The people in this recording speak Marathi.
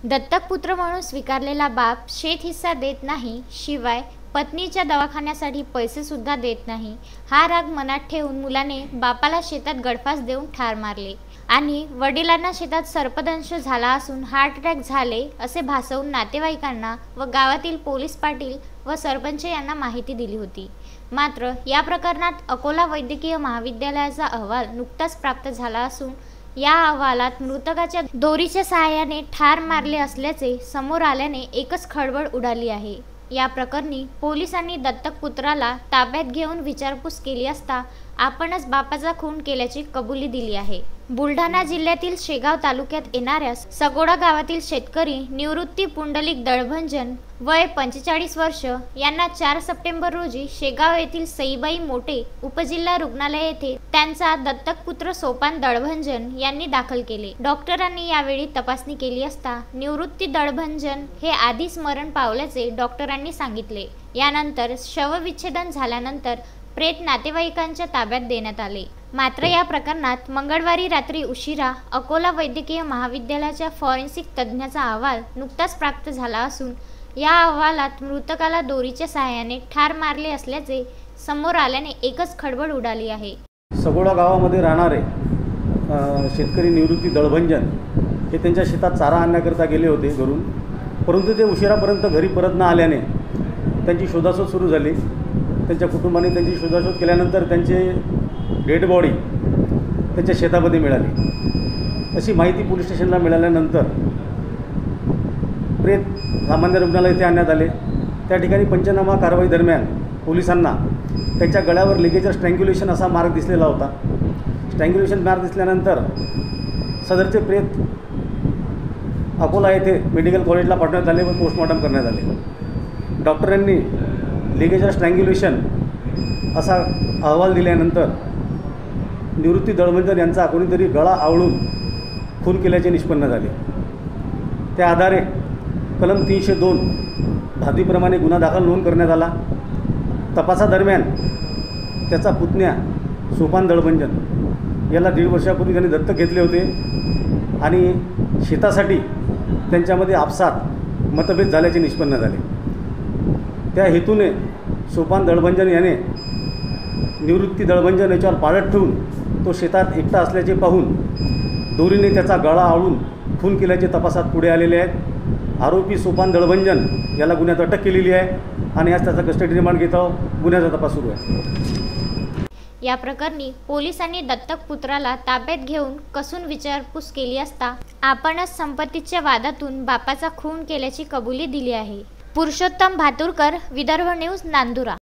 दत्तक पुत्र म्हणून स्वीकारलेला बाप शेत हिस्सा देत नाही, शिवाय पत्नीच्या दवाखान्यासाठी पैसे सुद्धा देत नाही। हा राग मनात ठेवून मुलाने बापाला शेतात गळफास देऊन ठार मारले आणि वडिलांना शेतात सर्पदंश झाला असून हार्ट अटॅक झाले असे भासवून नातेवाईकांना व गावातील पोलीस पाटील व सरपंच यांना माहिती दिली होती। मात्र या प्रकरणात अकोला वैद्यकीय महाविद्यालयाचा अहवाल नुकताच प्राप्त झाला असून या अहवालात मृतकाच्या दोरीच्या सहाय्याने ठार मारले असल्याचे समोर आल्याने एकच खळबळ उडाली आहे। या प्रकरणी पोलिसांनी दत्तक पुत्राला ताब्यात घेऊन विचारपूस केली असता आपणच बापाचा खून केल्याची कबुली दिली आहे। बुलढाणा जिल्ह्यातील शेगाव तालुक्यात येणाऱ्या सगोडा गावातील शेतकरी निवृत्ती पुंडलिक दळभंजन वय 45 वर्ष यांना 4 सप्टेंबर रोजी शेगाव येथील सईबाई मोठे उपजिल्हा रुग्णालय येथे त्यांचा दत्तक पुत्र सोपान दळभंजन यांनी दाखल केले। डॉक्टरांनी यावेळी तपासणी केली असता निवृत्ती दळभंजन हे आधीच मरण पावल्याचे डॉक्टरांनी सांगितले। यानंतर शवविच्छेदन झाल्यानंतर प्रेत नातेवाईकांच्या ताब्यात देण्यात आले। मात्र या प्रकरणात मंगळवारी रात्री उशिरा अकोला वैद्यकीय महाविद्यालयाच्या फॉरेन्सिक तज्ज्ञाचा अहवाल नुकताच प्राप्त झाला असून या अहवालात मृतकाला दोरीच्या सहाय्याने ठार मारले असल्याचे समोर आल्याने एकच खळबळ उडाली आहे। सगोडा गावामध्ये राहणारे शेतकरी निवृत्ती दळभंजन हे त्यांच्या शेतात चारा आणण्याकरता गेले होते घरून, परंतु ते उशिरापर्यंत घरी परत न आल्याने त्यांची शोधाशोध सुरू झाली। त्यांच्या कुटुंबाने त्यांची शोधाशोध केल्यानंतर त्यांचे डेड बॉडी त्यांच्या शेतामध्ये मिळाली। अशी माहिती पोलीस स्टेशनला मिळाल्यानंतर प्रेत सामान्य रुग्णालय येथे आणण्यात आले। त्या ठिकाणी पंचनामा कारवाई दरम्यान पोलिसांना त्यांच्या गळ्यावर लिगेचर स्ट्रँग्युलेशन असा मार्क दिसलेला होता। स्ट्रँग्युलेशन मार्क दिसल्यानंतर सदरचे प्रेत अकोला येथे मेडिकल कॉलेजला पाठवण्यात आले व पोस्टमॉर्टम करण्यात आले। डॉक्टरांनी लिगेचर स्ट्रँग्युलेशन असा अहवाल दिल्यानंतर निवृत्ती दळभंजन यांचा कोणीतरी गळा आवळून खून केल्याचे निष्पन्न झाले। त्या आधारे कलम 302 धातूप्रमाणे गुन्हा दाखल नोंद करण्यात आला। तपासादरम्यान त्याचा पुतण्या सोपान दळभंजन याला 1.5 वर्षापूर्वी त्यांनी दत्तक घेतले होते आणि शेतासाठी त्यांच्यामध्ये आपसात मतभेद झाल्याचे निष्पन्न झाले। त्या हेतूने सोपान दळभंजन याने निवृत्ती दळभंजन याच्यावर पाळत ठेवून तो शेतात एकटा असल्याचे पाहून दोरीने त्याचा गळा आवळून खून केल्याचे तपासात पुढे आलेले आहेत। आरोपी सोपान दळभंजन याला गुन्ह्यात अटक केलेली आहे आणि आज त्याचा कस्टडी रिमांड घेत गुन्ह्याचा तपास सुरू आहे। या प्रकरणी पोलिसांनी दत्तक पुत्राला ताब्यात घेऊन कसून विचारपूस केली असता आपणच संपत्तीच्या वादातून बापाचा खून केल्याची कबुली दिली आहे। पुरुषोत्तम भातुरकर, विदर्भ न्यूज, नांदुरा।